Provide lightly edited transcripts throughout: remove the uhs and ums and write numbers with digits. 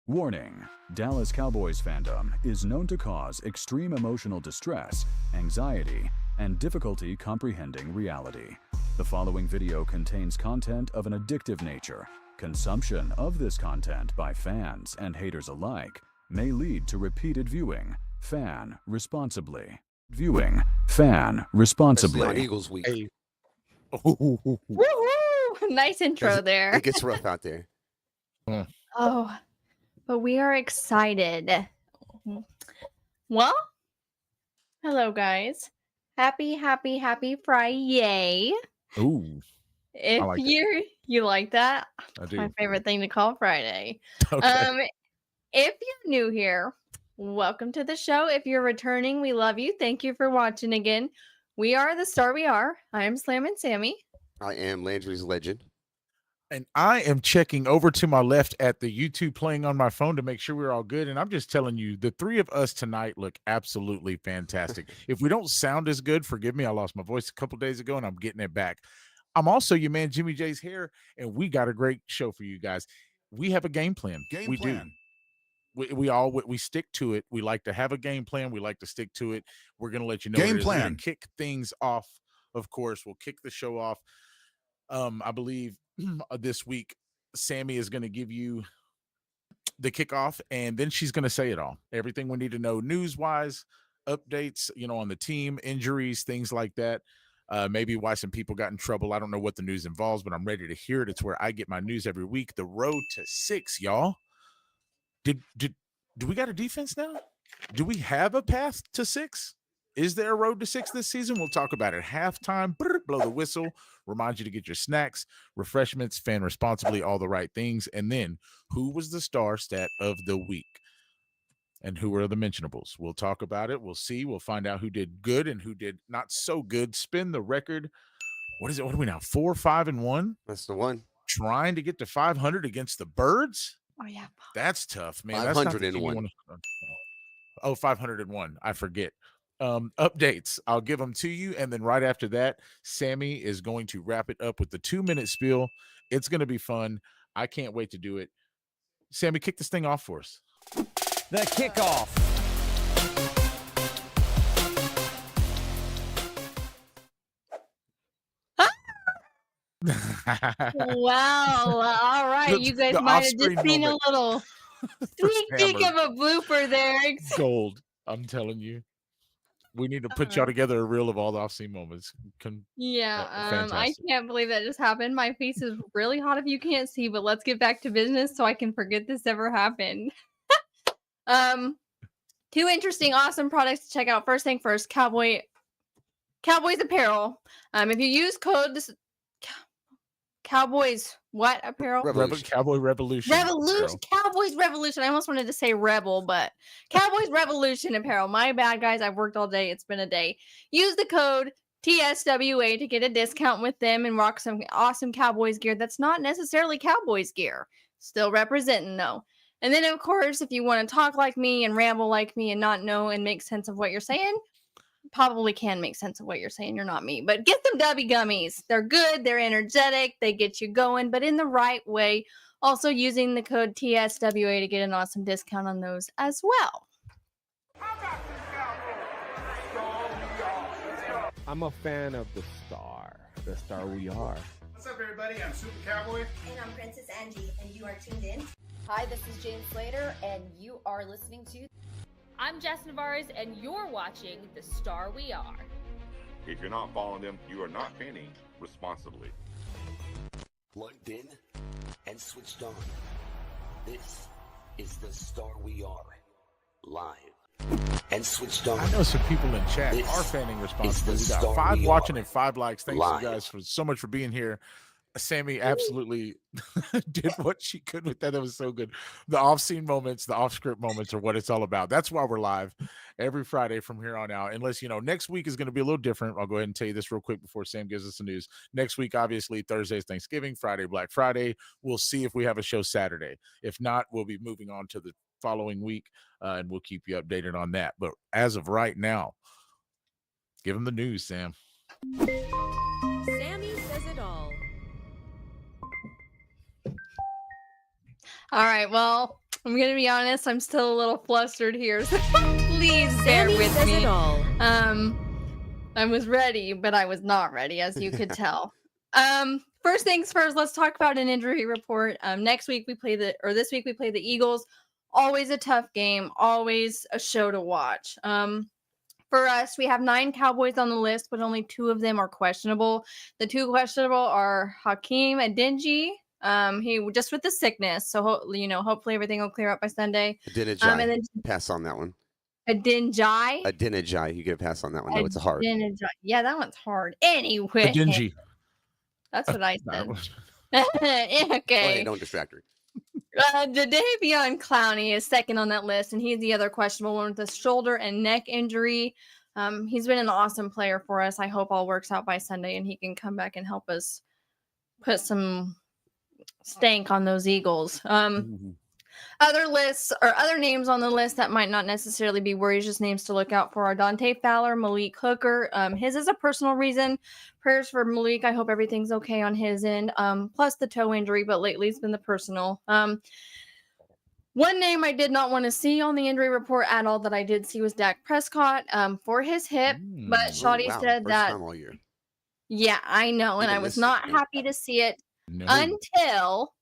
Warning: Dallas Cowboys fandom is known to cause extreme emotional distress, anxiety, and difficulty comprehending reality. The following video contains content of an addictive nature. Consumption of this content by fans and haters alike may lead to repeated viewing. Fan responsibly. Viewing. Fan responsibly. On Eagles week. Hey. Woohoo! Nice intro there. It gets rough out there. Oh, but we are excited. Well, hello guys. Happy Friday. Ooh. If like you like that, I do. my favorite thing to call Friday. Okay. If you're new here, welcome to the show. If you're returning, we love you. Thank you for watching again. We are TheStarWeAre. I am Slam and Sammy. I am Landry's legend. And I am checking over to my left at the YouTube playing on my phone to make sure we're all good. And I'm just telling you, the three of us tonight look absolutely fantastic. If we don't sound as good, forgive me. I lost my voice a couple days ago and I'm getting it back. I'm also your man, Jimmy J's here, and we got a great show for you guys. We have a game plan. We do. We stick to it. We like to have a game plan. We like to stick to it. We're going to let you know. Game plan. plan. Kick things off. Of course, we'll kick the show off. I believe this week, Sammy is going to give you the kickoff, and then she's going to say it all. Everything we need to know news-wise, updates, on the team, injuries, things like that. Maybe why some people got in trouble. I don't know what the news involves, but I'm ready to hear it. It's where I get my news every week. The road to 6, y'all. Do we got a defense now? Do we have a path to 6? Is there a road to 6 this season? We'll talk about it. Halftime, blow the whistle, remind you to get your snacks, refreshments, fan responsibly, all the right things. And then, who was the star stat of the week? And who are the mentionables? We'll talk about it. We'll see. We'll find out who did good and who did not so good. Spin the record. What is it? What are we now? 4, 5, and 1? That's the one. Trying to get to 500 against the Birds? Oh, yeah. That's tough, man. 501. Oh, 501. I forget. Updates. I'll give them to you. And then right after that, Sammy is going to wrap it up with the 2-minute spiel. It's going to be fun. I can't wait to do it. Sammy, kick this thing off for us. The kickoff. Wow. All right. You guys might have just seen a little sneak peek of a blooper there. Gold. I'm telling you. We need to put y'all together a reel of all the off-scene moments. I can't believe that just happened. My face is really hot if you can't see, but let's get back to business so I can forget this ever happened. 2 interesting, awesome products to check out. First thing first, Cowboys apparel. If you use code Cowboys what apparel? Cowboy Revolution. Cowboys Revolution. I almost wanted to say Rebel, but Cowboys Revolution apparel. My bad, guys. I've worked all day. It's been a day. Use the code TSWA to get a discount with them and rock some awesome Cowboys gear that's not necessarily Cowboys gear. Still representing, though. And then, of course, if you want to talk like me and ramble like me and not know and make sense of what you're saying, probably can make sense of what you're saying. You're not me, but get some Dubby gummies. They're good. They're energetic. They get you going, but in the right way. Also using the code TSWA to get an awesome discount on those as well. I'm a fan of the Star We Are. What's up, everybody? I'm Super Cowboy. And I'm Princess Angie, and you are tuned in. Hi, this is James Slater, and you are listening to... I'm Jess Navarez, and you're watching TheStarWeAre. If you're not following them, you are not fanning responsibly. Plugged in and switched on. This is TheStarWeAre live and switched on. I know some people in chat are fanning responsibly. We got 5 watching and 5 likes. Thanks you guys so much for being here. Sammy absolutely did what she could with that. That was so good. The off-scene moments, the off-script moments are what it's all about. That's why we're live every Friday from here on out. Unless, next week is going to be a little different. I'll go ahead and tell you this real quick before Sam gives us the news. Next week, obviously, Thursday is Thanksgiving, Friday, Black Friday. We'll see if we have a show Saturday. If not, we'll be moving on to the following week, and we'll keep you updated on that. But as of right now, give them the news, Sam. Sammy says it all. All right. Well, I'm gonna be honest, I'm still a little flustered here, so please bear Sammy with says me. it all. I was ready, but I was not ready, as you could tell. First things first, let's talk about an injury report. This week we play the Eagles. Always a tough game, always a show to watch. For us, we have 9 Cowboys on the list, but only 2 of them are questionable. The 2 questionable are Hakeem Adeniji. He just with the sickness, so hopefully everything will clear up by Sunday. Adeniji. And then Pass on that one. Adeniji. You get a pass on that one. No, it's a hard. Yeah, that one's hard. Anyway, Adeniji. That's what I said. Okay. Okay. Don't distract her. DeMarvion Clowney is second on that list, and he's the other questionable one with a shoulder and neck injury. He's been an awesome player for us. I hope all works out by Sunday, and he can come back and help us put some stank on those Eagles. Other lists or other names on the list that might not necessarily be worries, just names to look out for are Dante Fowler, Malik Hooker. His is a personal reason. Prayers for Malik. I hope everything's okay on his end. Plus the toe injury, but lately it's been the personal. One name I did not want to see on the injury report at all that I did see was Dak Prescott for his hip. But Shawty said First that. time all year. Yeah, I know. And I was not happy to see it until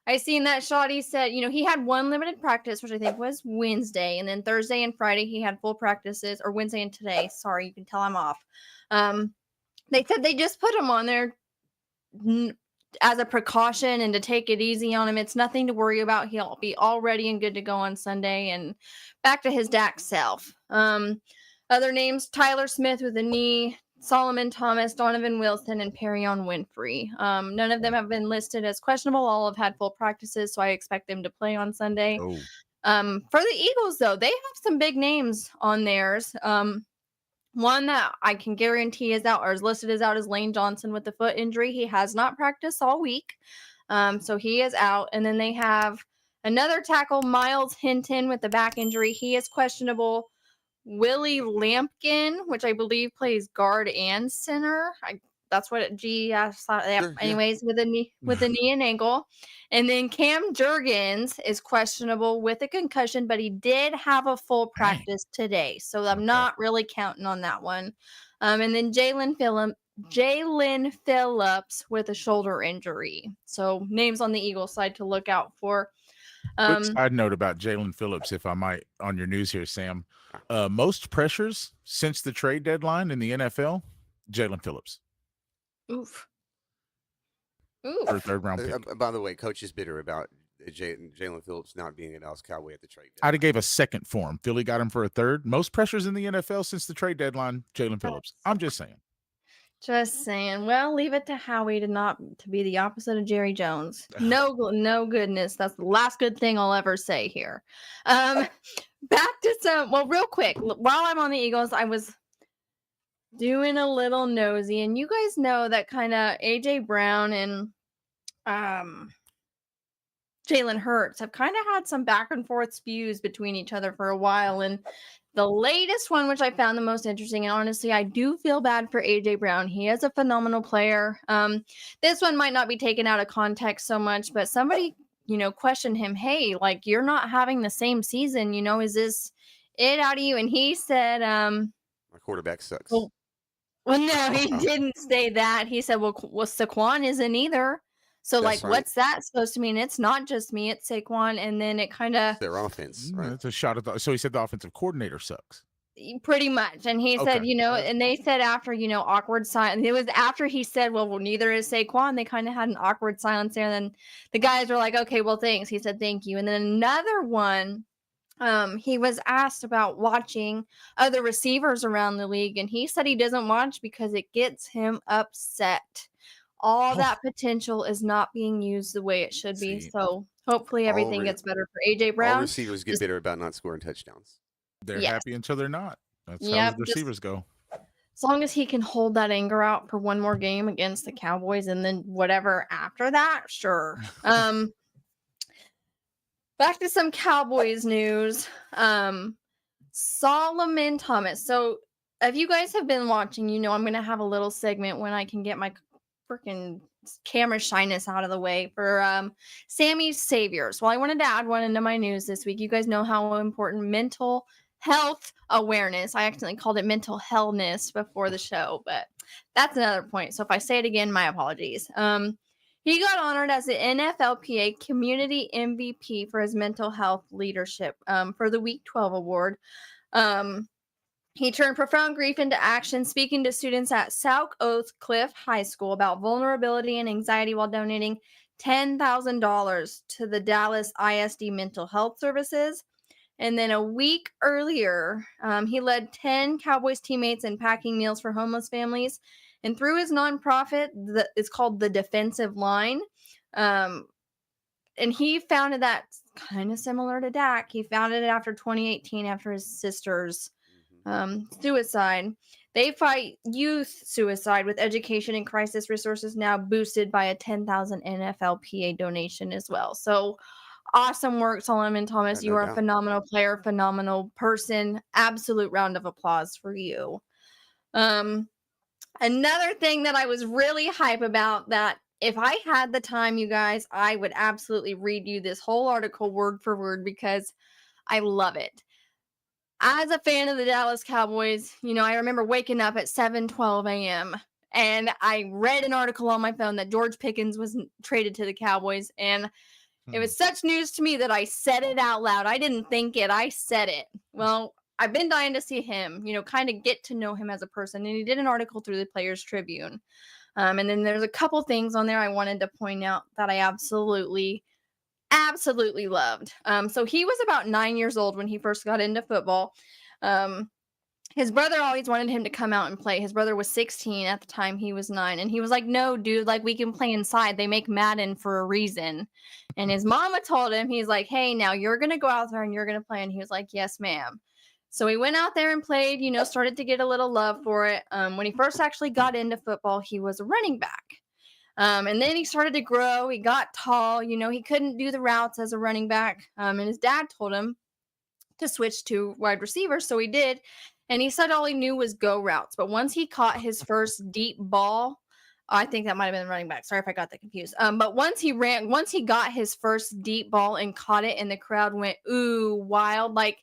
I seen that Shawty said, he had one limited practice, which I think was Wednesday. And then Thursday and Friday, he had full practices, or Wednesday and today. Sorry, you can tell I'm off. They said they just put him on there as a precaution and to take it easy on him. It's nothing to worry about. He'll be all ready and good to go on Sunday and back to his Dak self. Other names, Tyler Smith with a knee, Solomon Thomas, Donovan Wilson, and Perion Winfrey. None of them have been listed as questionable. All have had full practices, so I expect them to play on Sunday. For the Eagles, though, they have some big names on theirs. One that I can guarantee is out or is listed as out is Lane Johnson with the foot injury. He has not practiced all week, so he is out. And then they have another tackle, Miles Hinton, with the back injury. He is questionable. Willie Lampkin, which I believe plays guard and center. That's what anyways, with a knee and ankle. And then Cam Jurgens is questionable with a concussion, but he did have a full practice today. So I'm not really counting on that one. And then Jalen Phillips with a shoulder injury. So names on the Eagles side to look out for. Quick side note about Jalen Phillips, if I might, on your news here, Sam. Most pressures since the trade deadline in the NFL, Jalen Phillips. Oof. For a third-round pick. By the way, Coach is bitter about Jalen Phillips not being a Dallas Cowboy at the trade deadline. I'd have gave a second for him. Philly got him for a third. Most pressures in the NFL since the trade deadline, Jalen Phillips. I'm just saying. Just saying. Well, leave it to Howie to be the opposite of Jerry Jones. No goodness. That's the last good thing I'll ever say here. Back to real quick. While I'm on the Eagles, I was doing a little nosy, and you guys know that kind of AJ Brown and Jalen Hurts have kind of had some back and forth spews between each other for a while, and the latest one, which I found the most interesting, and honestly, I do feel bad for AJ Brown. He is a phenomenal player. This one might not be taken out of context so much, but somebody, questioned him, hey, like, you're not having the same season, is this it out of you? And he said, my quarterback sucks. Well, no, he didn't say that. He said, well, Saquon isn't either. So, That's right. What's that supposed to mean? It's not just me, it's Saquon. And then it kind of their offense, right? It's a shot at so he said the offensive coordinator sucks. Pretty much. And he said, and they said after, awkward silence. It was after he said, well, neither is Saquon. They kind of had an awkward silence there. And then the guys were like, okay, well, thanks. He said, thank you. And then another one, he was asked about watching other receivers around the league. And he said he doesn't watch because it gets him upset. All that potential is not being used the way it should be. So hopefully everything gets better for AJ Brown. All receivers get bitter about not scoring touchdowns. They're happy until they're not. That's how the receivers go. As long as he can hold that anger out for one more game against the Cowboys and then whatever after that, sure. Back to some Cowboys news. Solomon Thomas. So if you guys have been watching, I'm going to have a little segment when I can get my freaking camera shyness out of the way for Sammy's Saviors. Well, I wanted to add one into my news this week. You guys know how important mental health awareness. I accidentally called it mental hellness before the show, but that's another point. So if I say it again, my apologies. He got honored as the NFLPA Community MVP for his mental health leadership for the Week 12 award. He turned profound grief into action, speaking to students at South Oak Cliff High School about vulnerability and anxiety while donating $10,000 to the Dallas ISD Mental Health Services. And then a week earlier, he led 10 Cowboys teammates in packing meals for homeless families. And through his nonprofit, it's called The Defensive Line. And he founded that kind of similar to Dak. He founded it after 2018, after his sister's suicide. They fight youth suicide with education and crisis resources, now boosted by a $10,000 NFLPA donation as well. So awesome work, Solomon Thomas. You are a phenomenal player, phenomenal person. Absolute round of applause for you. Another thing that I was really hype about, that if I had the time, you guys, I would absolutely read you this whole article word for word because I love it. As a fan of the Dallas Cowboys, you know, I remember waking up at 7:12 a.m. and I read an article on my phone that George Pickens was traded to the Cowboys, and it was such news to me that I said it out loud. I didn't think it. I said it. Well, I've been dying to see him, you know, kind of get to know him as a person. And he did an article through the Players Tribune. And then there's a couple things on there I wanted to point out that I absolutely loved. So he was about 9 years old when he first got into football. His brother always wanted him to come out and play. His brother was 16 at the time. He was 9. And he was like, no, dude, like, we can play inside. They make Madden for a reason. And his mama told him, he's like, hey, now you're going to go out there and you're going to play. And he was like, yes, ma'am. So he went out there and played, you know, started to get a little love for it. When he first actually got into football, he was a running back. And then he started to grow. He got tall. You know, he couldn't do the routes as a running back. And his dad told him to switch to wide receiver. So he did. And he said all he knew was go routes. But once he caught his first deep ball, I think that might have been running back. Sorry if I got that confused. But once he got his first deep ball and caught it, and the crowd went, ooh, wild. Like,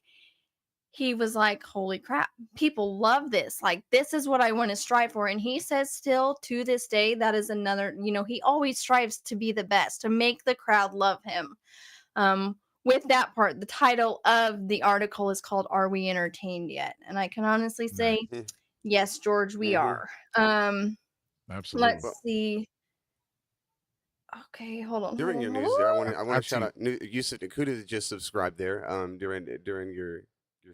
he was like, holy crap, people love this. Like, this is what I want to strive for. And he says still to this day, that is another, you know, he always strives to be the best, to make the crowd love him. With that part, the title of the article is called Are We Entertained Yet? And I can honestly say, yes, George, we are. Absolutely. Let's see. Okay, hold on. During your news there, I want to shout out Yusuf Nakuda just subscribed there during your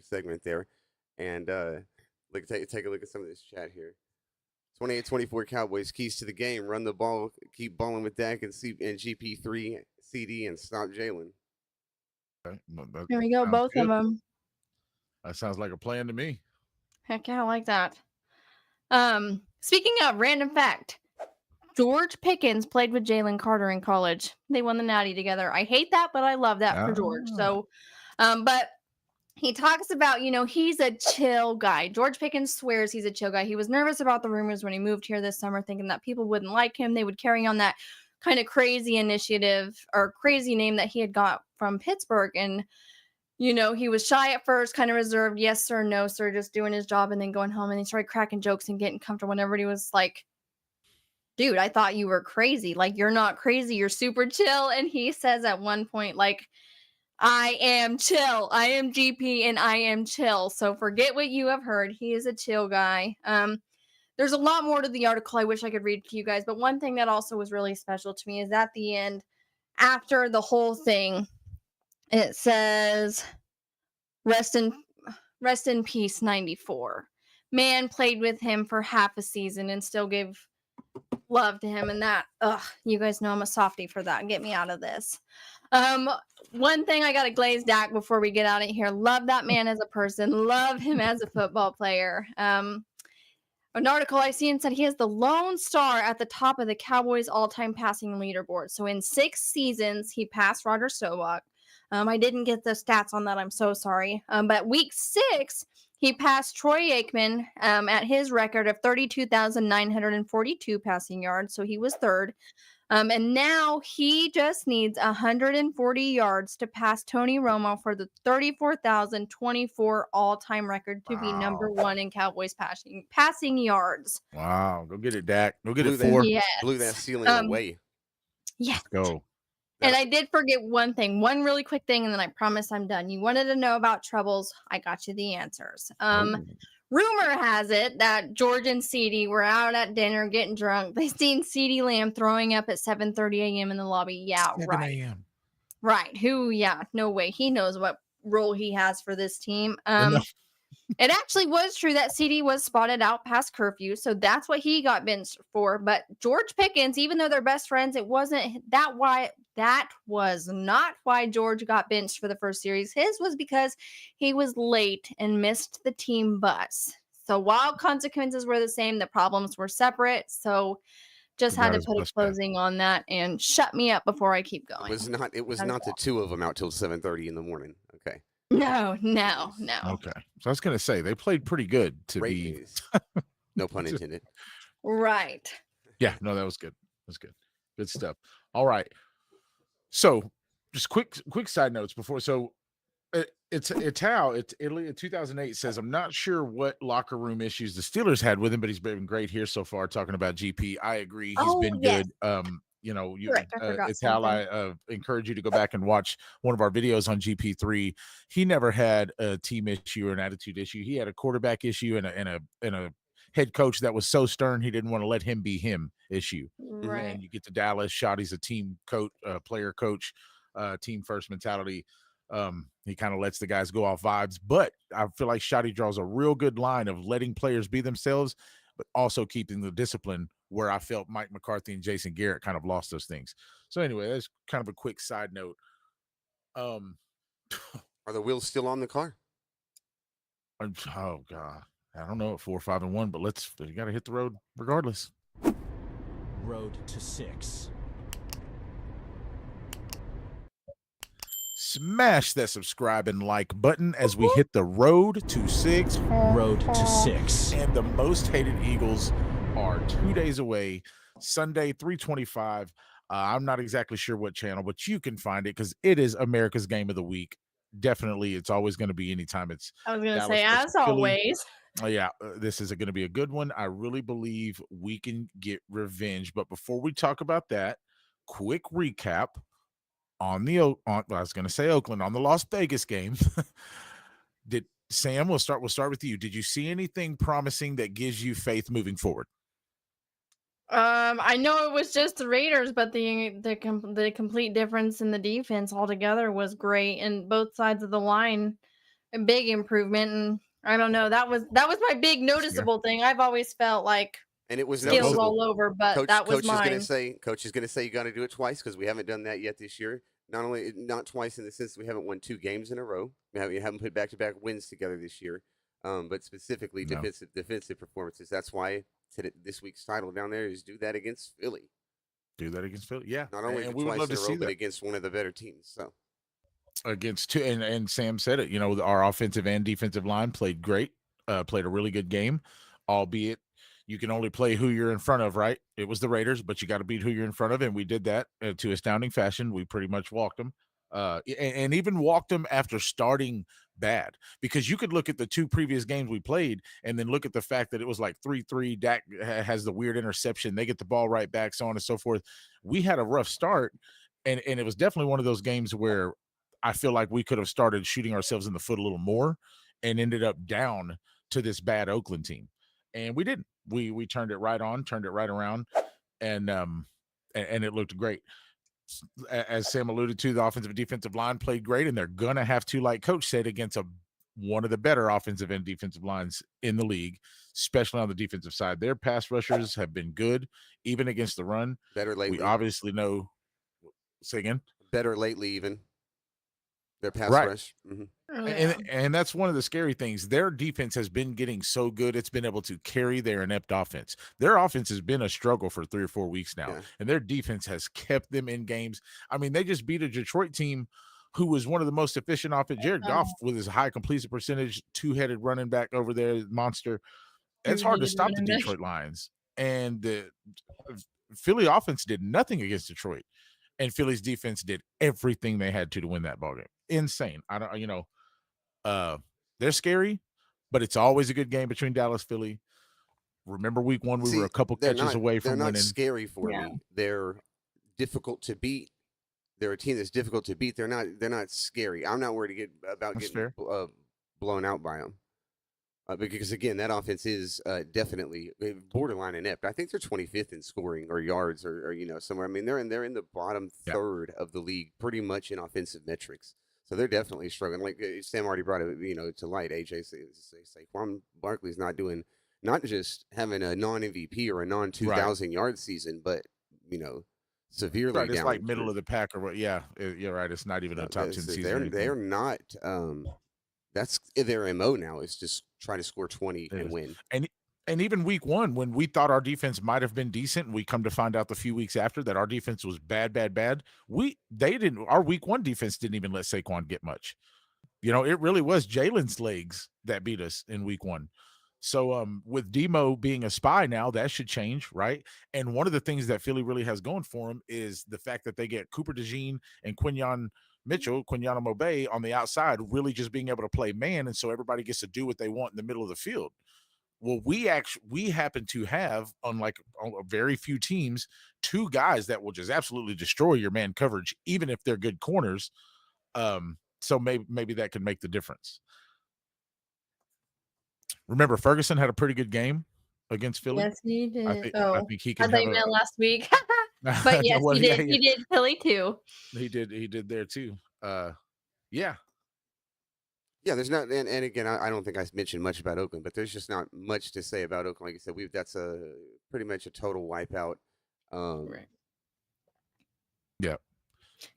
segment there, and take a look at some of this chat here. 28-24 Cowboys, keys to the game: run the ball, keep balling with Dak and GP3 CD, and stop Jalen. Okay. Here we go, both of them. That sounds like a plan to me. Heck yeah, I like that. Speaking of random fact, George Pickens played with Jalen Carter in college. They won the Natty together. I hate that, but I love that for George. So, but he talks about, you know, he's a chill guy. George Pickens swears he's a chill guy. He was nervous about the rumors when he moved here this summer, thinking that people wouldn't like him. They would carry on that kind of crazy initiative or crazy name that he had got from Pittsburgh. And, you know, he was shy at first, kind of reserved. Yes, sir. No, sir. Just doing his job and then going home. And he started cracking jokes and getting comfortable. And everybody was like, dude, I thought you were crazy. Like, you're not crazy. You're super chill. And he says at one point, like, I am chill. I am GP and I am chill. So forget what you have heard. He is a chill guy. There's a lot more to the article I wish I could read to you guys. But one thing that also was really special to me is at the end, after the whole thing, it says, rest in peace, 94. Man played with him for half a season and still gave love to him. And that, you guys know I'm a softie for that. Get me out of this. One thing I got to glaze Dak before we get out of here. Love that man as a person. Love him as a football player. An article I seen said he is the lone star at the top of the Cowboys all-time passing leaderboard. So in 6 seasons, he passed Roger Staubach. I didn't get the stats on that. I'm so sorry. But week 6, He passed Troy Aikman at his record of 32,942 passing yards, so he was third. And now he just needs 140 yards to pass Tony Romo for the 34,024 all-time record to be number one in Cowboys passing yards. Wow. Go get it, Dak. Go get Blew it, Ford. Yes. Blew that ceiling away. Yeah. Let's go. And I did forget one thing, one really quick thing, and then I promise I'm done. You wanted to know about troubles. I got you the answers. Rumor has it that George and CeeDee were out at dinner getting drunk. They seen CeeDee Lamb throwing up at 7:30 a.m. in the lobby. Yeah, 7 right. a.m. Right. Who? Yeah, no way. He knows what role he has for this team. It actually was true that CeeDee was spotted out past curfew, so that's what he got benched for. But George Pickens, even though they're best friends, it wasn't that why. That was not why George got benched for the first series. His was because he was late and missed the team bus. So while consequences were the same, the problems were separate. So just had to put a closing on that and shut me up before I keep going. It was not the two of them out till 7:30 in the morning. Okay. No. Okay. So I was going to say, they played pretty good to Great be. news. No pun intended. Right. Yeah, no, that was good. That was good. Good stuff. All right. So just quick side notes before. So it's Italy in 2008 says, I'm not sure what locker room issues the Steelers had with him, but he's been great here so far talking about GP. I agree. He's been good. Ital, I encourage you to go back and watch one of our videos on GP3. He never had a team issue or an attitude issue. He had a quarterback issue and a head coach that was so stern he didn't want to let him be him issue. Right. And you get to Dallas. Shotty's a team coach, player coach, team first mentality. He kind of lets the guys go off vibes, but I feel like Shotty draws a real good line of letting players be themselves, but also keeping the discipline, where I felt Mike McCarthy and Jason Garrett kind of lost those things. So anyway, that's kind of a quick side note. Are the wheels still on the car? Oh God, I don't know at 4, 5, and 1, but you got to hit the road regardless. Road to 6. Smash that subscribe and like button as we hit the road to 6. Road to 6. And the most hated Eagles are 2 days away, Sunday, 3:25. I'm not exactly sure what channel, but you can find it because it is America's game of the week. Definitely, it's always going to be anytime it's. I was going to say, as always. Oh yeah, this is going to be a good one. I really believe we can get revenge. But before we talk about that, quick recap on I was going to say Oakland, on the Las Vegas game. Sam, we'll start with you. Did you see anything promising that gives you faith moving forward? I know it was just the Raiders, but the complete difference in the defense altogether was great, and both sides of the line, a big improvement. And I don't know, that was my big noticeable thing. I've always felt like, and it was skills all over, but that was mine. Coach is gonna say you got to do it twice because we haven't done that yet this year. Not twice in the sense that we haven't won 2 games in a row. We haven't put back-to-back wins together this year. But specifically defensive performances. That's why this week's title down there is do that against Philly. Do that against Philly, yeah. Not only twice in a row, but against one of the better teams. So against two, and Sam said it. Our offensive and defensive line played great. Played a really good game, albeit you can only play who you're in front of, right? It was the Raiders, but you got to beat who you're in front of, and we did that to astounding fashion. We pretty much walked them. And even walked them after starting bad, because you could look at the 2 previous games we played and then look at the fact that it was like 3-3. Dak has the weird interception. They get the ball right back, so on and so forth. We had a rough start, and it was definitely one of those games where I feel like we could have started shooting ourselves in the foot a little more and ended up down to this bad Oakland team. And we didn't. We turned it right on, turned it right around, and it looked great. As Sam alluded to, the offensive and defensive line played great, and they're going to have to, like Coach said, against one of the better offensive and defensive lines in the league, especially on the defensive side. Their pass rushers have been good, even against the run. Better lately. We obviously know. Say again? Better lately, even. Their pass rush. Mm-hmm. And that's one of the scary things. Their defense has been getting so good, it's been able to carry their inept offense. Their offense has been a struggle for 3 or 4 weeks now, and their defense has kept them in games. I mean, they just beat a Detroit team who was one of the most efficient offense. Jared Goff with his high completion percentage, two-headed running back over there, monster. It's hard to stop the Detroit Lions. And the Philly offense did nothing against Detroit. And Philly's defense did everything they had to win that ballgame. Insane. They're scary, but it's always a good game between Dallas, Philly. Remember week one, we were a couple catches away from winning. They're not scary for me. They're difficult to beat. They're a team that's difficult to beat. They're not scary. I'm not worried about getting blown out by them. Because again, that offense is definitely borderline inept. I think they're 25th in scoring or yards or somewhere. I mean, they're in the bottom third of the league, pretty much in offensive metrics. So they're definitely struggling. Like Sam already brought it, to light. AJ Saquon Barkley's not just having a non-MVP or a non-2,000 yard season, but severely down. It's like middle of the pack or what? Yeah, you're right. It's not even a top 10 season. They're not. That's their MO now, is just try to score 20 and win. And even week one, when we thought our defense might have been decent, we come to find out the few weeks after that our defense was bad. Our week one defense didn't even let Saquon get much. It really was Jalen's legs that beat us in week one. So with Demo being a spy now, that should change, right? And one of the things that Philly really has going for him is the fact that they get Cooper DeJean and Quinyon Mobe on the outside, really just being able to play man, and so everybody gets to do what they want in the middle of the field. Well, we happen to have, unlike very few teams, two guys that will just absolutely destroy your man coverage, even if they're good corners. So maybe that could make the difference. Remember, Ferguson had a pretty good game against Philly. Yes, he did. I think he can. I thought you meant last week. But yes, he did. Yeah. He did Philly too. He did there too. Yeah. There's not, and again, I don't think I mentioned much about Oakland, but there's just not much to say about Oakland. Like I said, that's pretty much a total wipeout. Right. Yeah.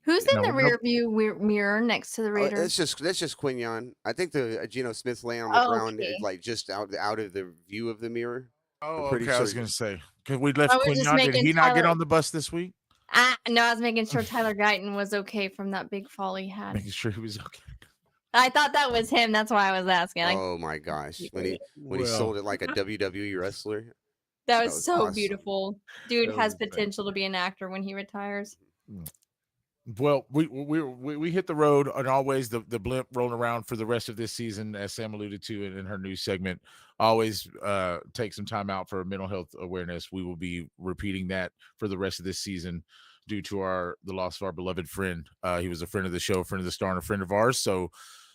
Who's in the rear view mirror next to the Raiders? That's just Quinyon. I think the Geno Smith laying on the ground is like just out of the view of the mirror. Oh, okay. Sure. I was gonna say, because we left Quinyon. Did he not get on the bus this week? No, I was making sure Tyler Guyton was okay from that big fall he had. Making sure he was okay. I thought that was him. That's why I was asking. Oh my gosh, when he sold it like a WWE wrestler. That was so awesome. Beautiful. Dude has potential to be an actor when he retires. Well, we hit the road, and always the blimp rolling around for the rest of this season, as Sam alluded to in her news segment. Always take some time out for mental health awareness. We will be repeating that for the rest of this season due to the loss of our beloved friend. He was a friend of the show, a friend of the star, and a friend of ours. So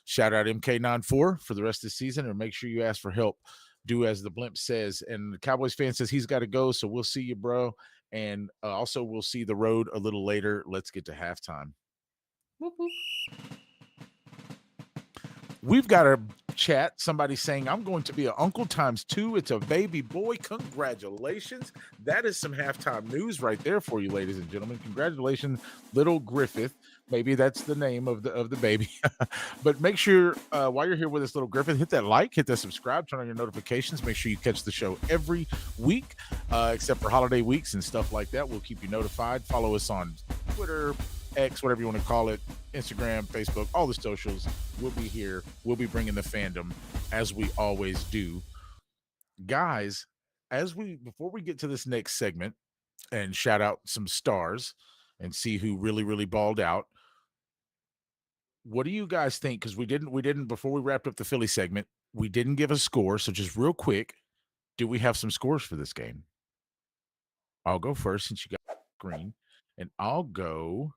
shout out MK94 for the rest of the season, and make sure you ask for help. Do as the blimp says. And the Cowboys fan says he's got to go, so we'll see you, bro. And also, we'll see the road a little later. Let's get to halftime. Whoop, whoop. We've got a chat. Somebody saying, I'm going to be an uncle times 2. It's a baby boy. Congratulations. That is some halftime news right there for you, ladies and gentlemen. Congratulations, little Griffith. Maybe that's the name of the baby. But make sure while you're here with us, little Griffith, hit that like, hit that subscribe, turn on your notifications. Make sure you catch the show every week, except for holiday weeks and stuff like that. We'll keep you notified. Follow us on Twitter, X, whatever you want to call it, Instagram, Facebook, all the socials. We'll be here. We'll be bringing the fandom as we always do. Guys, before we get to this next segment and shout out some stars and see who really, really balled out, what do you guys think? Because we didn't before we wrapped up the Philly segment, we didn't give a score. So just real quick, do we have some scores for this game? I'll go first since you got green, and I'll go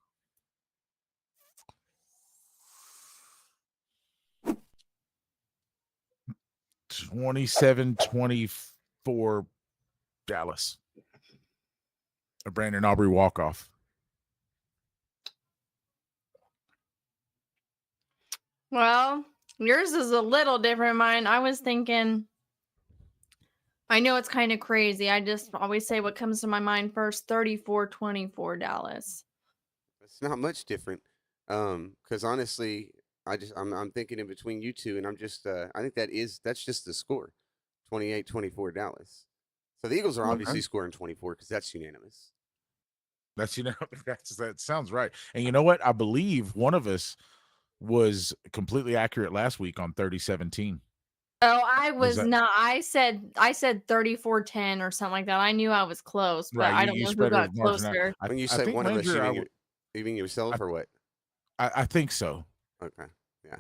27-24 Dallas. A Brandon Aubrey walk-off. Well, yours is a little different. Mine, I was thinking, I know it's kind of crazy. I just always say what comes to my mind first, 34-24 Dallas. It's not much different. Because honestly, I'm thinking in between you two, and I'm just I think that's just the score. 28-24 Dallas. So the Eagles are obviously scoring 24 because that's unanimous. That sounds right. And you know what? I believe one of us was completely accurate last week on 30-17. Oh, I was not. I said 34-10 or something like that. I knew I was close, but I don't know who got closer. When you say one of us, you mean yourself or what? I think so. Okay. Yeah.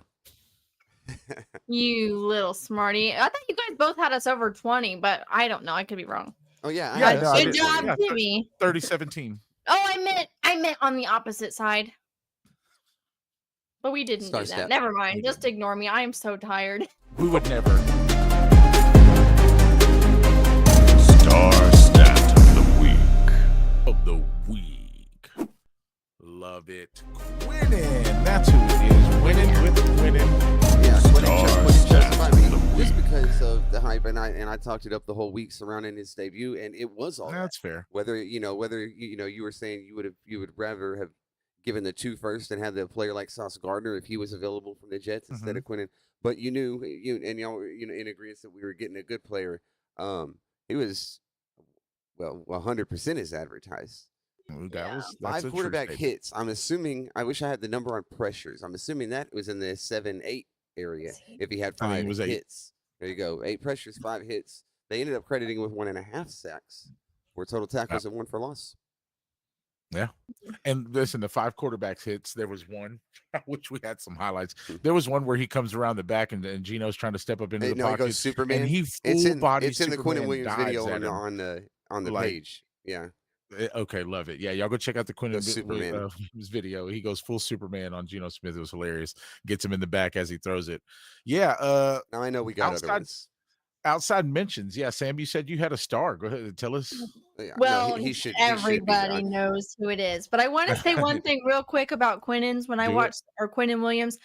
You little smarty. I thought you guys both had us over 20, but I don't know. I could be wrong. Oh yeah. Good job, Timmy. 30-17. Oh, I meant on the opposite side. But we didn't do that. Never mind. Just ignore me. I am so tired. We would never. Star Stat of the Week. Love it. Quinnen. That's who it is. Winning with Quinnen. Yeah, Quinnen justified me just because of the hype, and I talked it up the whole week surrounding his debut, and it was all that's fair. Whether you were saying you would rather have given the 2 first and had the player like Sauce Gardner if he was available from the Jets instead of Quinnen. But you knew, y'all were in agreement that we were getting a good player. He was, 100% as advertised. That's 5 quarterback hits. I'm assuming. I wish I had the number on pressures. I'm assuming that was in the 7-8 area. If he had 5 hits, there you go. 8 pressures, 5 hits. They ended up crediting with 1.5 sacks, where total tackles and 1 for loss. Yeah. And listen, the 5 quarterbacks hits, there was one, which we had some highlights. There was one where he comes around the back and Gino's trying to step up into the pocket. He goes Superman. And he it's in the Superman Quinnen Williams video on the page. Yeah. Okay, love it. Yeah, y'all go check out the Quinnen Superman video. He goes full Superman on Geno Smith. It was hilarious. Gets him in the back as he throws it. Yeah. Now I know we got other ones. Outside mentions. Yeah, Sam, you said you had a star. Go ahead and tell us. Well, everybody knows who it is. But I want to say one thing real quick about Quinnen's. When I watched Quinnen Williams,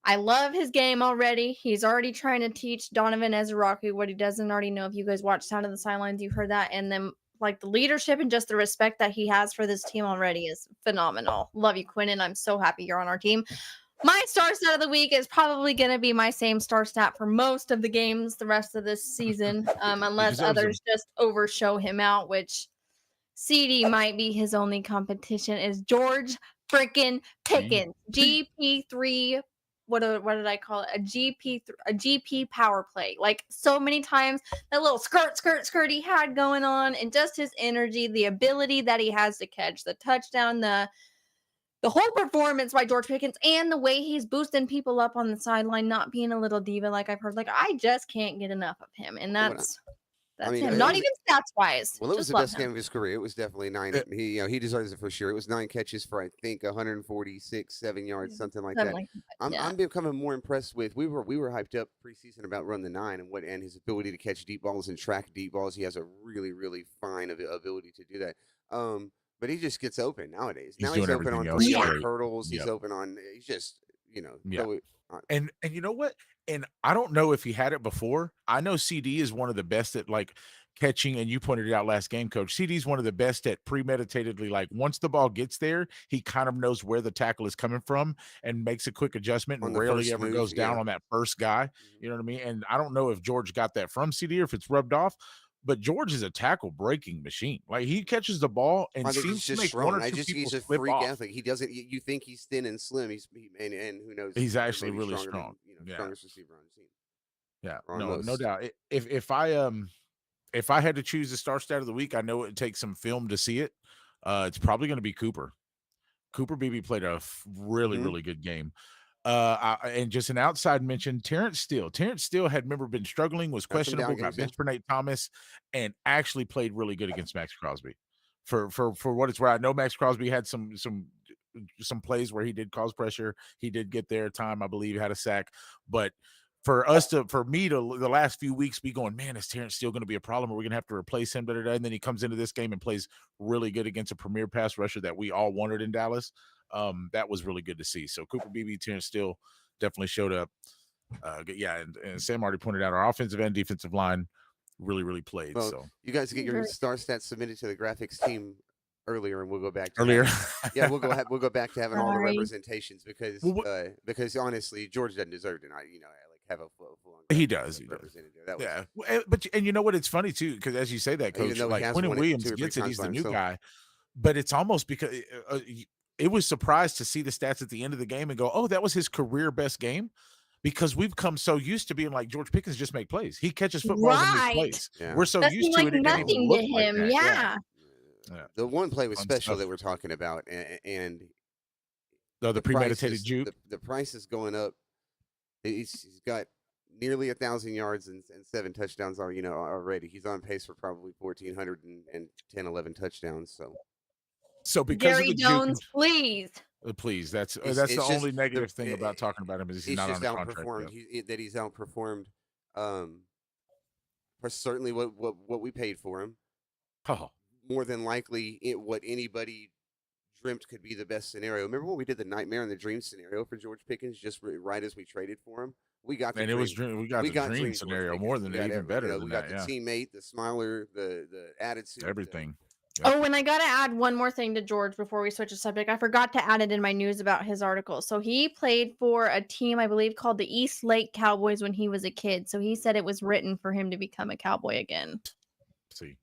I love his game already. He's already trying to teach Donovan Ezraku what he doesn't already know. If you guys watch Sound of the Sidelines, you heard that. And then like the leadership and just the respect that he has for this team already is phenomenal. Love you, Quinnen. I'm so happy you're on our team. My star stat of the week is probably going to be my same star stat for most of the games the rest of this season, unless others just overshow him out, which CD might be his only competition, is George freaking Pickens. GP3, what did I call it? A GP power play. Like so many times, that little skirt he had going on, and just his energy, the ability that he has to catch the touchdown, the whole performance by George Pickens, and the way he's boosting people up on the sideline, not being a little diva like I've heard. Like, I just can't get enough of him. And that's him. Not even stats-wise. Well, it was the best game of his career. It was definitely 9. He deserves it for sure. It was 9 catches for, I think, 147 yards, something like that. I'm becoming more impressed with, we were hyped up preseason about Run the 9 and his ability to catch deep balls and track deep balls. He has a really, really fine ability to do that. But he just gets open nowadays. Now he's open on 3-yard hurdles. He's open on. He's just, And you know what? And I don't know if he had it before. I know CD is one of the best at like catching, and you pointed it out last game, Coach. CD is one of the best at premeditatedly, like once the ball gets there, he kind of knows where the tackle is coming from and makes a quick adjustment and rarely ever goes down on that first guy. You know what I mean? And I don't know if George got that from CD or if it's rubbed off. But George is a tackle breaking machine. Like he catches the ball and seems to make one or two people he's a flip freak off. athlete. He doesn't. You think he's thin and slim. And who knows? He's actually really strong. Strongest receiver on the team. Yeah, no doubt. If I had to choose the star stat of the week, I know it would take some film to see it. It's probably going to be Cooper. Cooper Beebe played a really really good game. And just an outside mention, Terrence Steele. Terrence Steele had been struggling, was questionable, got benched for Nate Thomas, and actually played really good against Max Crosby. For what it's worth, I know Max Crosby had some plays where he did cause pressure. He did get there time, I believe, had a sack. But for me to the last few weeks be going, man, is Terrence Steele going to be a problem? Are we going to have to replace him? And then he comes into this game and plays really good against a premier pass rusher that we all wanted in Dallas. That was really good to see. So Cooper Beebe, Terrence Steele definitely showed up. And Sam already pointed out our offensive and defensive line really, really played. Well, so you guys get your star stats submitted to the graphics team earlier, and we'll go back to earlier. We'll go back to having all the representations because honestly, George doesn't deserve to have a full he does. But you know what? It's funny too, because as you say that, Coach, like Quinnen Williams gets it. He's the new guy, but it's almost because it was surprised to see the stats at the end of the game and go, oh, that was his career best game. Because we've come so used to being like George Pickens just make plays. He catches footballs and makes plays. Yeah. We're so That used seemed to like it. It didn't nothing even to look like him. that. Yeah. Yeah. The one play was Fun special stuff. that we're talking about, and the premeditated price is- juke. The price is going up. He's got nearly 1,000 yards and 7 touchdowns already. He's on pace for probably 1,410, 11 touchdowns. So because Jerry of the Jones, juke, please. please, that's It's the just only negative thing about talking about him is he's not on a contract. outperformed. He's outperformed. For certainly what we paid for him. Oh. More than likely, what anybody dreamt could be the best scenario. Remember when we did the nightmare and the dream scenario for George Pickens just right as we traded for him? We got the And dream. it was we got the dream scenario more than even better than we that. got the teammate, the smiler, the attitude, everything. Oh, and I got to add one more thing to George before we switch the subject. I forgot to add it in my news about his article. So he played for a team, I believe, called the East Lake Cowboys when he was a kid. So he said it was written for him to become a Cowboy again. See,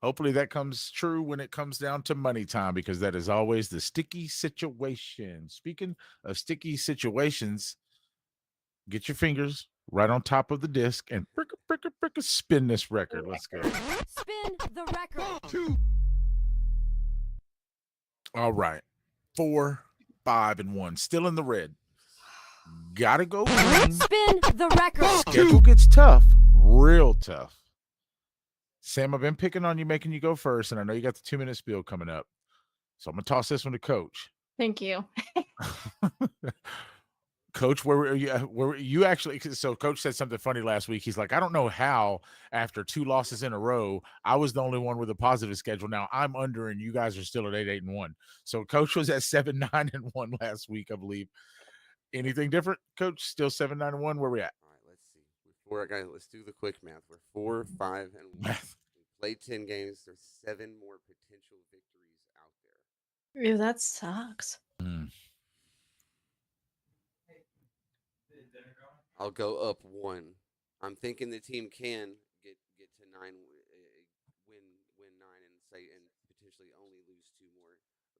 hopefully that comes true when it comes down to money time, because that is always the sticky situation. Speaking of sticky situations, get your fingers right on top of the disc and spin this record. Let's go. Spin the record. All right. 4, 5, and 1. Still in the red. Gotta go green. Spin the record. Schedule gets tough. Real tough. Sam, I've been picking on you, making you go first, and I know you got the 2-minute spiel coming up. So I'm going to toss this one to Coach. Thank you. Coach, where were you actually? So Coach said something funny last week. He's like, I don't know how after 2 losses in a row, I was the only one with a positive schedule. Now I'm under and you guys are still at 8-8-1. So Coach was at 7-9-1 last week, I believe. Anything different, Coach? Still 7-9-1? Where we at? All right, let's see. Let's do the quick math. We're 4, 5, and 1. We played 10 games. There's 7 more potential victories out there. Ew, that sucks. I'll go up 1. I'm thinking the team can get to 9, win 9, and potentially only lose 2 more.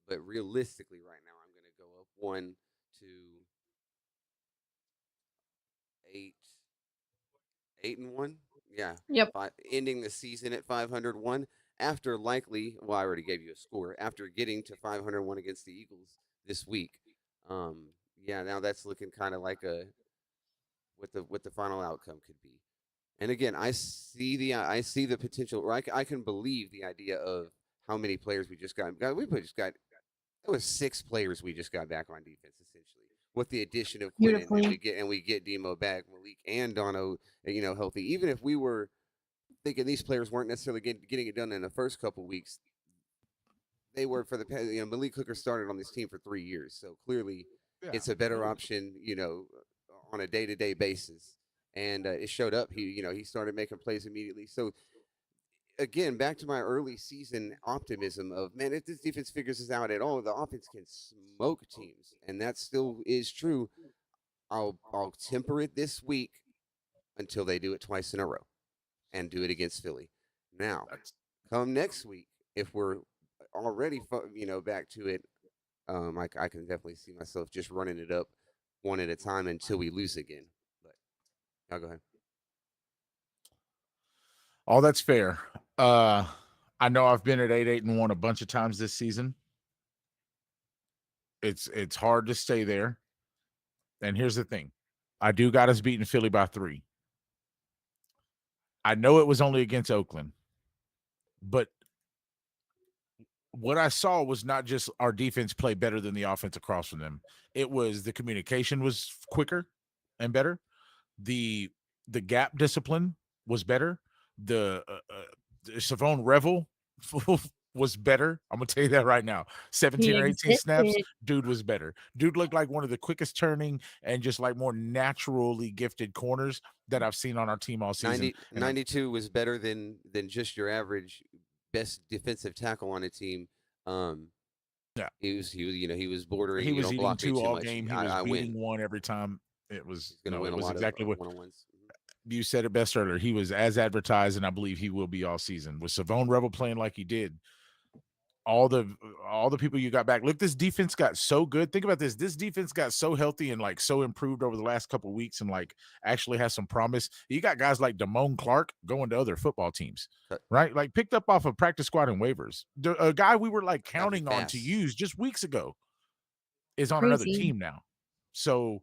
But realistically, right now, I'm going to go up 1 to 8-1. Yeah. Yep. Ending the season at 501 after likely. Well, I already gave you a score after getting to 501 against the Eagles this week. Yeah. Now that's looking kind of like what the final outcome could be. And again, I see the potential. Or I can believe the idea of how many players we just got. It was 6 players we just got back on defense essentially. With the addition of Quinnen, and we get Demo back, Malik and Dono, healthy. Even if we were thinking these players weren't necessarily getting it done in the first couple weeks, they were for the past. Malik Hooker started on this team for 3 years, so clearly it's a better option. On a day-to-day basis, and it showed up. He started making plays immediately. So again, back to my early season optimism of, man, if this defense figures this out at all, the offense can smoke teams, and that still is true. I'll temper it this week until they do it twice in a row, and do it against Philly. Now, come next week, if we're already back to it, I can definitely see myself just running it up 1 at a time until we lose again. But I'll go ahead. Oh, that's fair. I know I've been at 8-8-1 a bunch of times this season. It's hard to stay there. And here's the thing. I do got us beating Philly by 3. I know it was only against Oakland, but what I saw was not just our defense play better than the offense across from them. It was the communication was quicker and better. The gap discipline was better. The Shavon Revel was better. I'm going to tell you that right now. 17 or 18 snaps, dude was better. Dude looked like one of the quickest turning and just like more naturally gifted corners that I've seen on our team all season. 92 was better than just your average best defensive tackle on a team. Yeah, he was bordering. He was eating 2 all much. game. He was beating 1 every time. It was exactly what one-on-ones. You said it best earlier. He was as advertised, and I believe he will be all season. With Shavon Revel playing like he did, all the people you got back. Look, this defense got so good. Think about this. This defense got so healthy and like so improved over the last couple of weeks and like actually has some promise. You got guys like Damone Clark going to other football teams, right? Like picked up off of practice squad and waivers. A guy we were like counting on to use just weeks ago is on another team now. So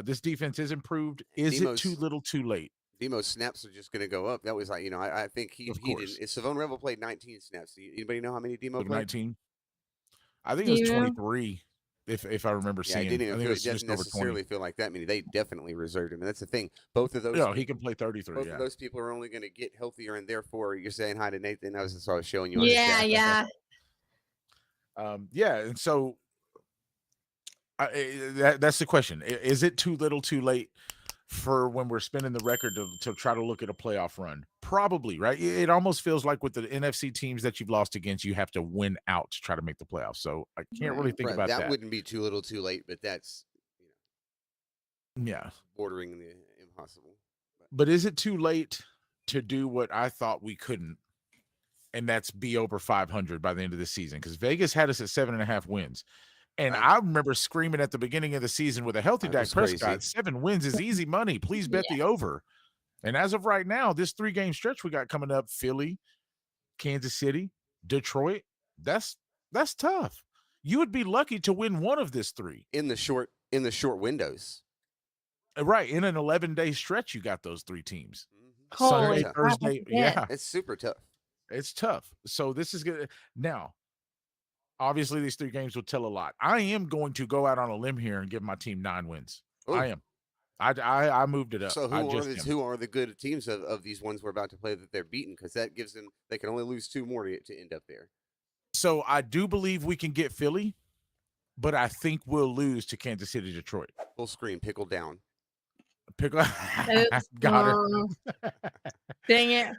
this defense is improved. Is it too little too late? Demo's snaps are just going to go up. That was like, I think he didn't. Shavon Revel played 19 snaps. Anybody know how many Demo played? 19. I think it was 23. If I remember seeing. It doesn't necessarily feel like that many. They definitely reserved him, and that's the thing. Both of those. He can play 33. Both of those people are only going to get healthier, and therefore you're saying hi to Nathan. I was showing you. Yeah. And so that's the question. Is it too little, too late for when we're spinning the record to try to look at a playoff run? Probably, right? It almost feels like with the NFC teams that you've lost against, you have to win out to try to make the playoffs. So I can't really think about that. That wouldn't be too little, too late, but that's bordering the impossible. But is it too late to do what I thought we couldn't, and that's be over 500 by the end of the season? Because Vegas had us at 7.5 wins. And I remember screaming at the beginning of the season with a healthy Dak Prescott, 7 wins is easy money. Please bet the over. And as of right now, this 3-game stretch we got coming up, Philly, Kansas City, Detroit, that's tough. You would be lucky to win one of this 3 in the short windows. Right. In an 11-day stretch, you got those 3 teams. Sunday, Thursday. Yeah. It's super tough. It's tough. So this is good. Now, obviously, these 3 games will tell a lot. I am going to go out on a limb here and give my team 9 wins. Ooh. I am. I moved it up. So who are the good teams of these ones we're about to play that they're beaten? Because that gives them, they can only lose 2 more to end up there. So I do believe we can get Philly, but I think we'll lose to Kansas City, Detroit. Full screen, pickle down. Pickle. Got it. Dang it.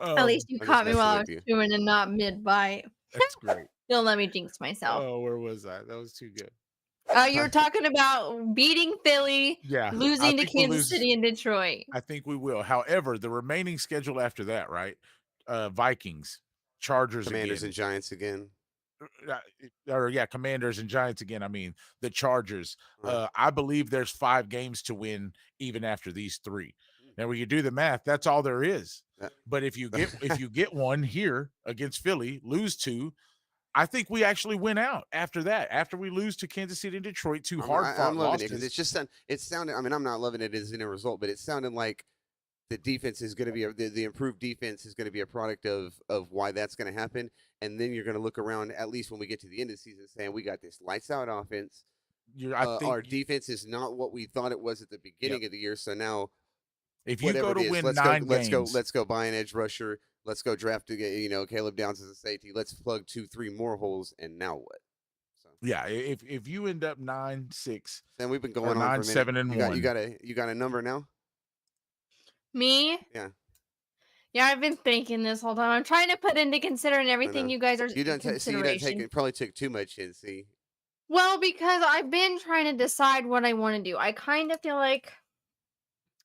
At least you caught me while I was chewing and not mid-bite. That's great. Don't let me jinx myself. Oh, where was I? That was too good. You were talking about beating Philly, losing to Kansas City and Detroit. I think we will. However, the remaining schedule after that, right? Vikings, Chargers, Commanders again. And Giants again. Commanders and Giants again. I mean, the Chargers. I believe there's 5 games to win even after these 3. Now, when you do the math, that's all there is. But if you get one here against Philly, lose 2, I think we actually win out after that. After we lose to Kansas City and Detroit, 2 hard-fought I'm loving losses. it because it sounded. I mean, I'm not loving it as in a result, but it sounded like the defense is going to be the improved defense is going to be a product of why that's going to happen. And then you're going to look around at least when we get to the end of the season, saying we got this lights out offense. Our defense is not what we thought it was at the beginning of the year. So now, if you go to win 9 games, let's go buy an edge rusher. Let's go draft Caleb Downs as a safety. Let's plug 2-3 more holes, and now what? So if you end up 9-6, then we've been going on on for a minute. 9-7-1. You got a number now? Me? Yeah. Yeah, I've been thinking this whole time. I'm trying to put into considering everything you guys are consideration. Probably took too much in. See. Well, because I've been trying to decide what I want to do. I kind of feel like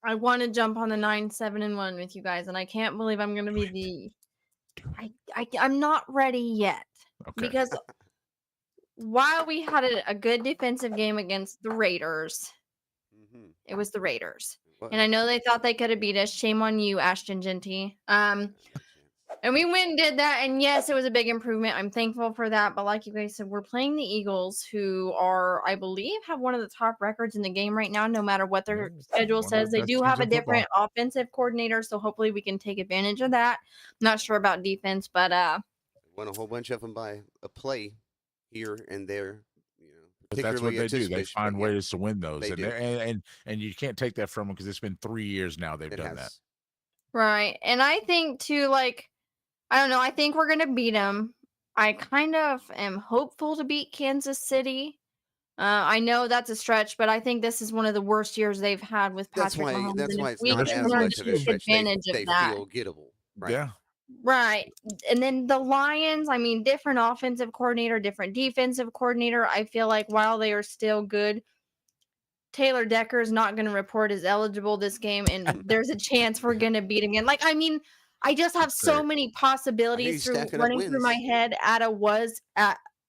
I want to jump on the 9-7-1 with you guys, and I can't believe I'm going to be I'm not ready yet. Okay. Because while we had a good defensive game against the Raiders, it was the Raiders. What? And I know they thought they could have beat us. Shame on you, Ashton Genty. And we went and did that. And yes, it was a big improvement. I'm thankful for that. But like you guys said, we're playing the Eagles, who are, I believe, have one of the top records in the game right now, no matter what their schedule says. They do have a different offensive coordinator, so hopefully we can take advantage of that. Not sure about defense, but won a whole bunch of them by a play here and there. But that's what they do. They find ways to win those, and you can't take that from them because it's been 3 years now they've done that. Right, and I think too, I don't know. I think we're going to beat them. I kind of am hopeful to beat Kansas City. I know that's a stretch, but I think this is one of the worst years they've had with Patrick Mahomes. That's why it's not as much of a stretch. They feel gettable. Right? Yeah. Right. And then the Lions, I mean, different offensive coordinator, different defensive coordinator. I feel like while they are still good, Taylor Decker is not going to report as eligible this game, and there's a chance we're going to beat him again. I just have so many possibilities running through my head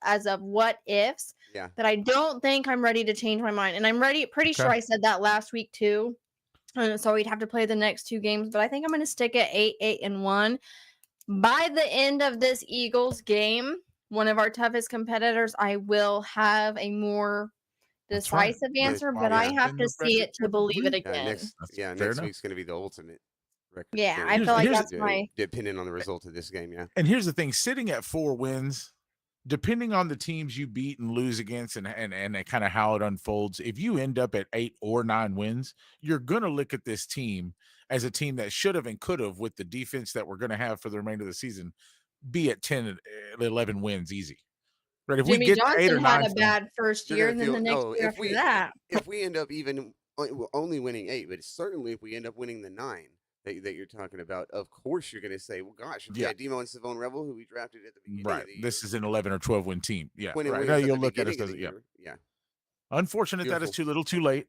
as of what ifs that I don't think I'm ready to change my mind. And I'm pretty sure I said that last week too. So we'd have to play the next 2 games, but I think I'm going to stick at 8-1. By the end of this Eagles game, one of our toughest competitors, I will have a more decisive answer, but I have to see it to believe it again. Next week's going to be the ultimate record. Yeah, I feel like that's depending on the result of this game. Yeah, and here's the thing: sitting at 4 wins, depending on the teams you beat and lose against, and kind of how it unfolds, if you end up at 8 or 9 wins, you're going to look at this team as a team that should have and could have, with the defense that we're going to have for the remainder of the season, be at 10, 11 wins easy. Right? If Jimmy we get Johnson 8 or 9 had a bad first year, and then the next year after that. If we end up even only winning 8, but certainly if we end up winning the 9 that you're talking about, of course you're going to say, well, gosh, if we had Demo and Shavon Revel, who we drafted at the beginning of the year. This is an 11 or 12 win team. Yeah, right. Now you'll look at us as yeah. Unfortunate that is too little, too late.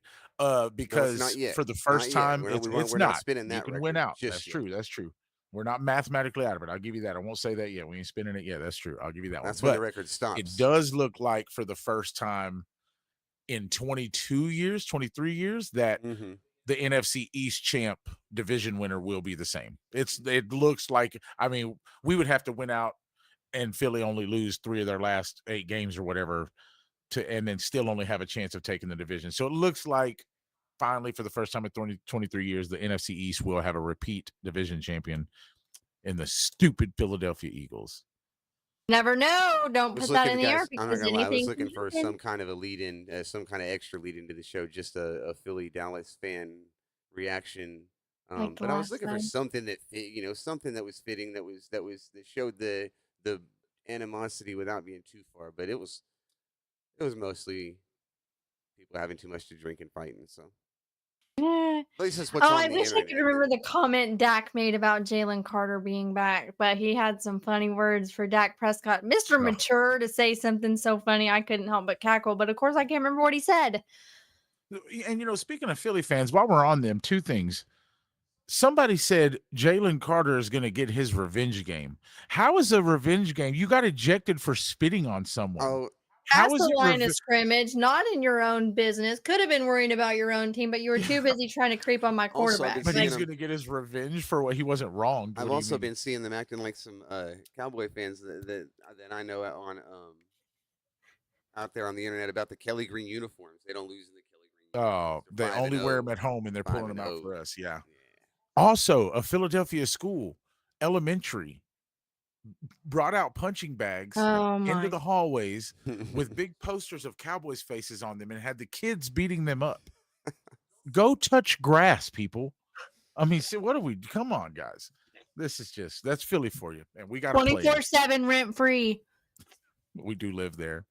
Because for the first time, it's not spinning that. You can win out. That's true. That's true. We're not mathematically out of it. I'll give you that. I won't say that yet. We ain't spinning it yet. That's true. I'll give you that. That's when the record stops. It does look like for the first time in 22 years, 23 years, that the NFC East champ division winner will be the same. It looks like, I mean, we would have to win out and Philly only lose 3 of their last 8 games or whatever and then still only have a chance of taking the division. So it looks like finally, for the first time in 23 years, the NFC East will have a repeat division champion in the stupid Philadelphia Eagles. Never know. Don't put that in the air because anything. I was looking for some kind of a lead in, some kind of extra lead into the show, just a Philly Dallas fan reaction. But I was looking for something that fit, something that was fitting, that showed the animosity without being too far. But it was mostly people having too much to drink and fighting. So. I wish I could remember the comment Dak made about Jalen Carter being back, but he had some funny words for Dak Prescott. Mr. Mature to say something so funny, I couldn't help but cackle. But of course, I can't remember what he said. And, speaking of Philly fans, while we're on them, 2 things. Somebody said Jalen Carter is going to get his revenge game. How is a revenge game? You got ejected for spitting on someone. That's the line of scrimmage, not in your own business. Could have been worrying about your own team, but you were too busy trying to creep on my quarterback. But he's going to get his revenge for what he wasn't wrong. I've also been seeing them acting like some Cowboy fans that I know out there on the internet about the Kelly Green uniforms. They don't lose in the Kelly Green. Oh, they only wear them at home, and they're pulling them out for us. Yeah. Also, a Philadelphia school, elementary, brought out punching bags into the hallways with big posters of Cowboys faces on them and had the kids beating them up. Go touch grass, people. I mean, what are we? Come on, guys. This is that's Philly for you. And we got 24/7 rent free. We do live there.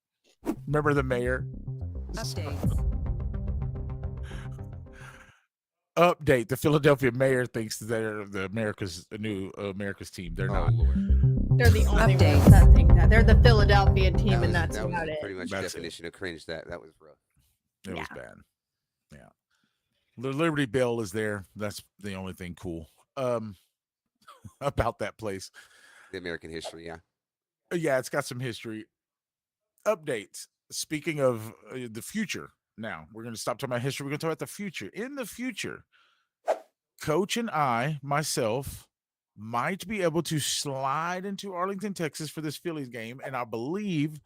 Remember the mayor? Update. The Philadelphia mayor thinks they're America's team. They're not. They're the only ones that think that. They're the Philadelphia team, and that's about it. Pretty much the definition of cringe. That was rough. It was bad. Yeah. The Liberty Bell is there. That's the only thing cool about that place. The American history, yeah. Yeah, it's got some history. Updates. Speaking of the future, now we're going to stop talking about history. We're going to talk about the future. In the future, Coach and myself, might be able to slide into Arlington, Texas for this Phillies game. And I believe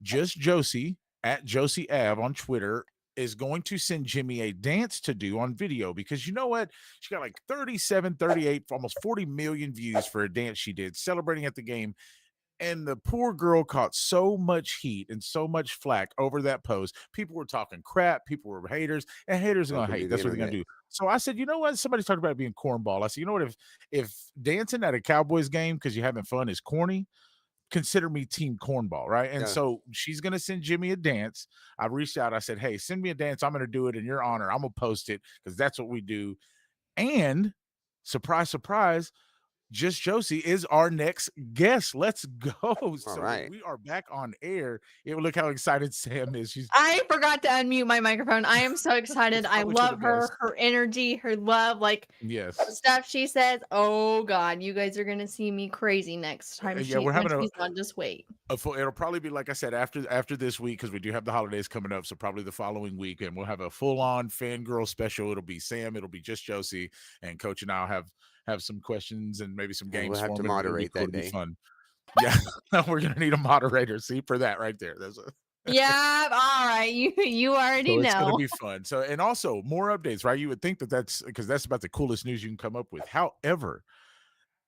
just Josie at Josie Ave on Twitter is going to send Jimmy a dance to do on video, because you know what? She got like 37, 38, almost 40 million views for a dance she did celebrating at the game. And the poor girl caught so much heat and so much flack over that post. People were talking crap. People were haters, and haters are going to hate. That's what they're going to do. So I said, you know what? Somebody's talking about being cornball. I said, you know what? If dancing at a Cowboys game because you're having fun is corny, consider me team cornball, right? And so she's going to send Jimmy a dance. I reached out. I said, hey, send me a dance. I'm going to do it in your honor. I'm going to post it because that's what we do. And surprise, surprise, Just Josie is our next guest. Let's go. So right. we are back on air. Look how excited Sam is. I forgot to unmute my microphone. I am so excited. I love her energy, her love, like yes, stuff she says. Oh God, you guys are gonna see me crazy next time. We're having she's on. Just wait. It'll probably be, like I said, after this week, because we do have the holidays coming up. So probably the following week, and we'll have a full-on fangirl special. It'll be Sam. It'll be just Josie, and Coach and I'll have some questions and maybe some games. We'll have to moderate that day. Fun. Yeah, we're gonna need a moderator. See for that right there. Yeah, all right. You already know. It's gonna be fun. So, and also more updates, right? You would think that's because that's about the coolest news you can come up with. However,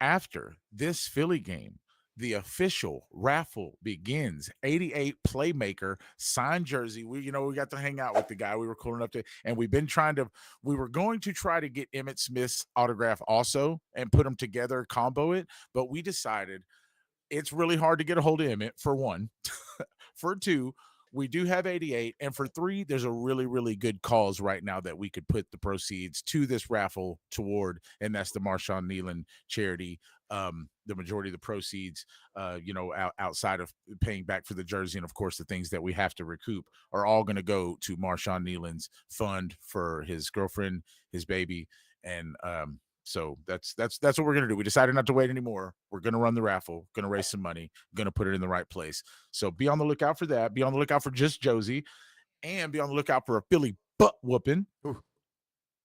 after this Philly game, the official raffle begins. 88 playmaker signed jersey. We got to hang out with the guy. We were cool enough to, and we were going to try to get Emmitt Smith's autograph also and put them together, combo it, but we decided it's really hard to get a hold of Emmitt, for one. For two, we do have 88, and for three, there's a really, really good cause right now that we could put the proceeds to this raffle toward, and that's the Marshawn Nealon charity. The majority of the proceeds, outside of paying back for the jersey, and of course the things that we have to recoup, are all going to go to Marshawn Nealon's fund for his girlfriend, his baby, and so that's what we're going to do. We decided not to wait anymore. We're going to run the raffle, going to raise some money, going to put it in the right place. So be on the lookout for that. Be on the lookout for just Josie, and be on the lookout for a Philly butt whooping.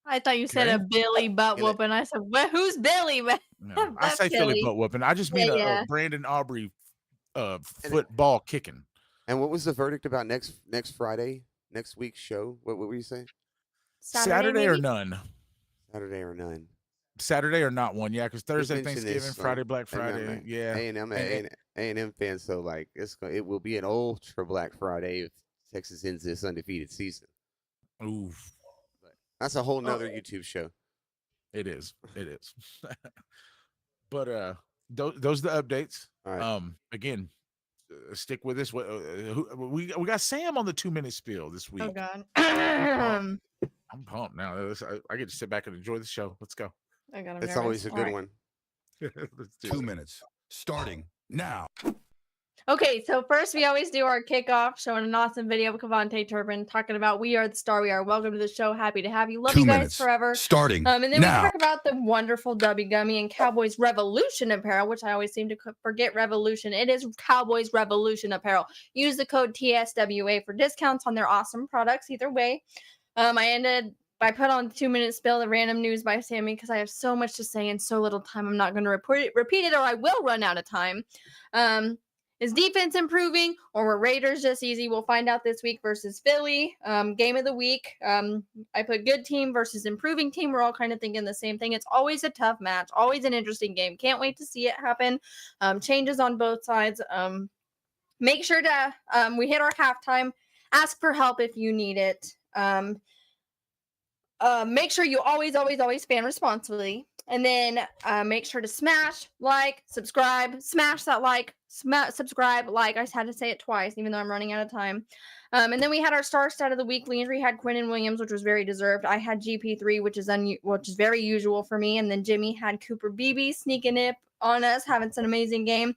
I thought you said a Billy butt whooping. I said, who's Billy? No, I say Philly butt whooping. I just mean a Brandon Aubrey football kicking. And what was the verdict about next Friday, next week's show? What were you saying? Saturday or none. Saturday or none. Saturday or not one, yeah, because Thursday Thanksgiving, Friday Black Friday, yeah. A&M fan, so like it will be an ultra Black Friday if Texas ends this undefeated season. Oof, that's a whole nother YouTube show. It is. But those are the updates. All right. Again, stick with us. We got Sam on the 2-minute spiel this week. Oh God, I'm pumped now. I get to sit back and enjoy the show. Let's go. It's always a good one. 2 minutes starting now. Okay, so first we always do our kickoff, showing an awesome video of Cavante Turpin talking about We Are the Star We Are. Welcome to the show. Happy to have you. Love 2 you guys minutes forever. starting and then now. we talk about the wonderful W Gummy and Cowboys Revolution apparel, which I always seem to forget Revolution. It is Cowboys Revolution apparel. Use the code TSWA for discounts on their awesome products. Either way, I put on the 2-minute spill, the random news by Sammy, because I have so much to say in so little time. I'm not going to repeat it, or I will run out of time. Is defense improving, or were Raiders just easy? We'll find out this week versus Philly. Game of the week. I put good team versus improving team. We're all kind of thinking the same thing. It's always a tough match, always an interesting game. Can't wait to see it happen. Changes on both sides. Make sure to, we hit our halftime. Ask for help if you need it. Make sure you always fan responsibly. And then make sure to smash, like, subscribe, smash that like, subscribe, like. I just had to say it twice, even though I'm running out of time. And then we had our star stat of the week. Landry had Quinnen Williams, which was very deserved. I had GP3, which is very usual for me. And then Jimmy had Cooper Beebe sneaking it on us, having an amazing game.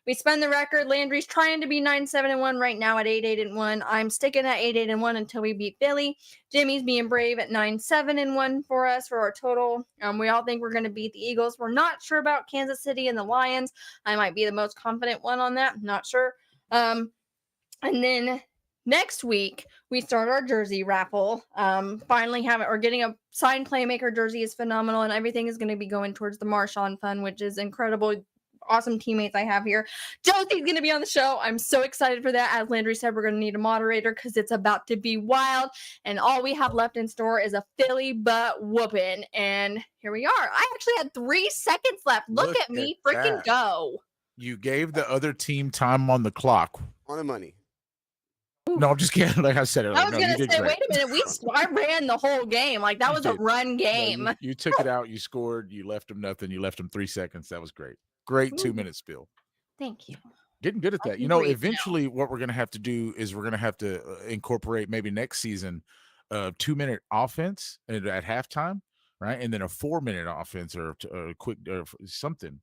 We spun the record. Landry's trying to be 9-7-1 right now at 8-8-1. I'm sticking at 8-8-1 until we beat Philly. Jimmy's being brave at 9-7-1 for us for our total. We all think we're going to beat the Eagles. We're not sure about Kansas City and the Lions. I might be the most confident one on that. Not sure. And then next week we start our jersey raffle. Finally getting a signed playmaker jersey is phenomenal, and everything is going to be going towards the Marshawn Fund, which is incredible. Awesome teammates I have here. Josie's going to be on the show. I'm so excited for that. As Landry said, we're going to need a moderator because it's about to be wild. And all we have left in store is a Philly butt whooping. And here we are. I actually had 3 seconds left. Look at me freaking go. You gave the other team time on the clock. On the money. No, I'm just kidding. Like I said earlier. I was going to say, wait a minute. I ran the whole game. Like that was a run game. No, you took it out. You scored. You left them nothing. You left them 3 seconds. That was great. Great 2-minute spill. Thank you. Getting good at that. Eventually what we're going to have to do is we're going to have to incorporate maybe next season 2-minute offense at halftime, right? And then a 4-minute offense or quick or something.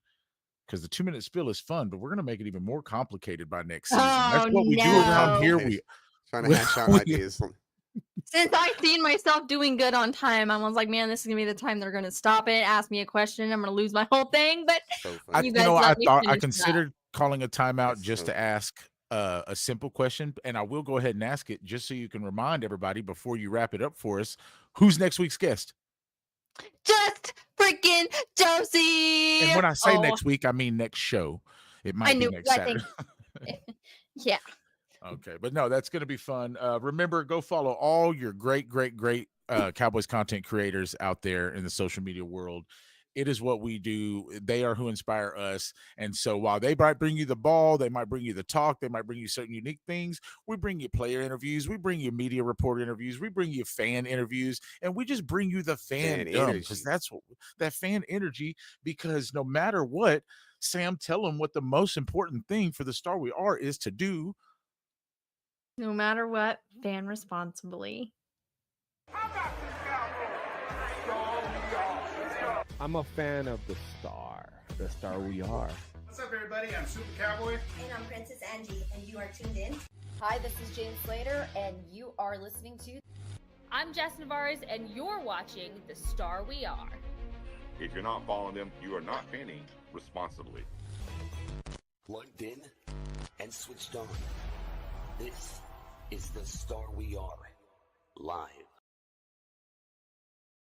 because the 2-minute spill is fun, but we're going to make it even more complicated by next season. Oh, That's what we do around here. We trying to hash out ideas. Since I seen myself doing good on time, I was like, man, this is gonna be the time they're gonna stop it, ask me a question, I'm gonna lose my whole thing. But you guys I considered calling a timeout just to ask a simple question, and I will go ahead and ask it just so you can remind everybody before you wrap it up for us. Who's next week's guest? Just freaking Josie. And when I say next week, I mean next show. It might be next Saturday. Yeah. Okay, but no, that's going to be fun. Remember, go follow all your great Cowboys content creators out there in the social media world. It is what we do. They are who inspire us. And so while they might bring you the ball, they might bring you the talk, they might bring you certain unique things, we bring you player interviews, we bring you media report interviews, we bring you fan interviews, and we just bring you the fan energy, because that's what that fan energy, because no matter what, Sam, tell them what the most important thing for the Star We Are is to do. No matter what, fan responsibly. I'm a fan of the Star We Are. What's up, everybody? I'm Super Cowboy. And I'm Princess Angie, and you are tuned in. Hi, this is Jane Slater, and you are listening to... I'm Jess Navarez, and you're watching The Star We Are. If you're not following them, you are not fanning responsibly. Plugged in and switched on. This is The Star We Are live.